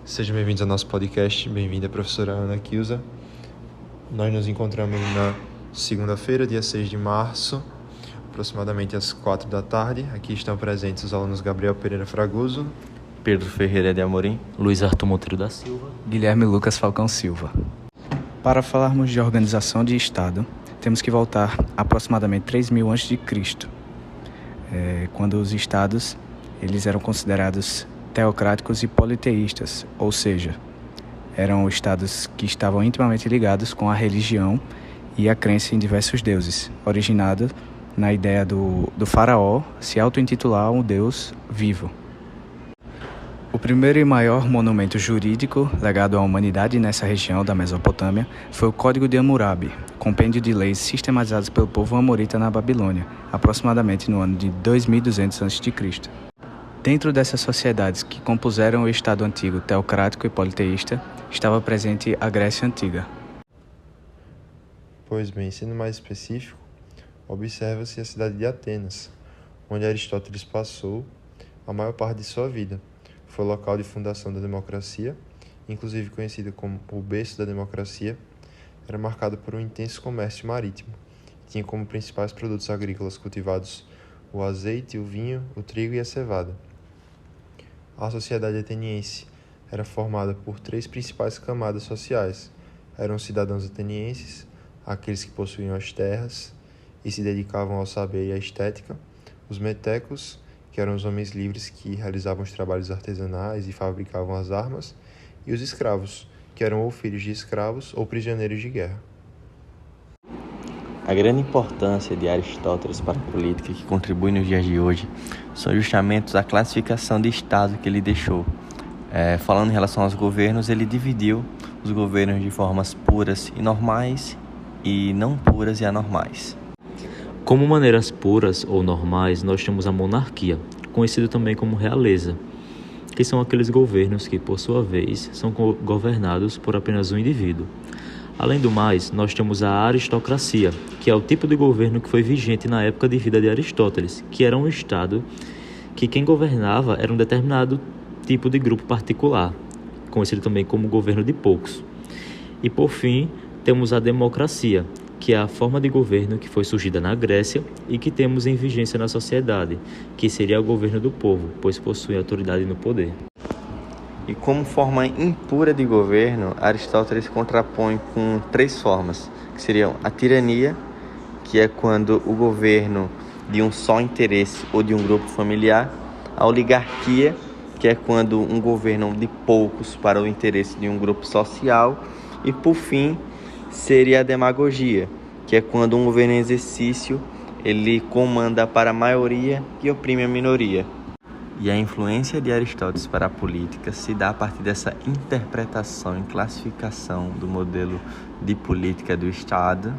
Sejam bem-vindos ao nosso podcast. Bem-vinda, professora Ana Kilza. Nós nos encontramos na segunda-feira, dia 6 de março, aproximadamente às 4 da tarde. Aqui estão presentes os alunos Gabriel Pereira Fragoso, Pedro Ferreira de Amorim, Luiz Arthur Monteiro da Silva, Guilherme Lucas Falcão Silva. Para falarmos de organização de Estado, temos que voltar aproximadamente 3.000 a.C., quando os Estados eles eram considerados teocráticos e politeístas, ou seja, eram estados que estavam intimamente ligados com a religião e a crença em diversos deuses, originado na ideia do faraó se auto-intitular um deus vivo. O primeiro e maior monumento jurídico legado à humanidade nessa região da Mesopotâmia foi o Código de Hammurabi, compêndio de leis sistematizadas pelo povo amorita na Babilônia, aproximadamente no ano de 2200 a.C. Dentro dessas sociedades que compuseram o Estado antigo teocrático e politeísta, estava presente a Grécia Antiga. Pois bem, sendo mais específico, observa-se a cidade de Atenas, onde Aristóteles passou a maior parte de sua vida. Foi o local de fundação da democracia, inclusive conhecido como o berço da democracia. Era marcado por um intenso comércio marítimo. Tinha como principais produtos agrícolas cultivados o azeite, o vinho, o trigo e a cevada. A sociedade ateniense era formada por três principais camadas sociais. Eram os cidadãos atenienses, aqueles que possuíam as terras e se dedicavam ao saber e à estética, os metecos, que eram os homens livres que realizavam os trabalhos artesanais e fabricavam as armas, e os escravos, que eram ou filhos de escravos ou prisioneiros de guerra. A grande importância de Aristóteles para a política que contribui nos dias de hoje são justamente a classificação de Estado que ele deixou. Falando em relação aos governos, ele dividiu os governos de formas puras e normais e não puras e anormais. Como maneiras puras ou normais, nós temos a monarquia, conhecido também como realeza, que são aqueles governos que, por sua vez, são governados por apenas um indivíduo. Além do mais, nós temos a aristocracia, que é o tipo de governo que foi vigente na época de vida de Aristóteles, que era um estado que quem governava era um determinado tipo de grupo particular, conhecido também como governo de poucos. E por fim, temos a democracia, que é a forma de governo que foi surgida na Grécia e que temos em vigência na sociedade, que seria o governo do povo, pois possui autoridade no poder. E como forma impura de governo, Aristóteles contrapõe com três formas, que seriam a tirania, que é quando o governo de um só interesse ou de um grupo familiar, a oligarquia, que é quando um governo de poucos para o interesse de um grupo social, e por fim seria a demagogia, que é quando um governo em exercício ele comanda para a maioria e oprime a minoria. E a influência de Aristóteles para a política se dá a partir dessa interpretação e classificação do modelo de política do Estado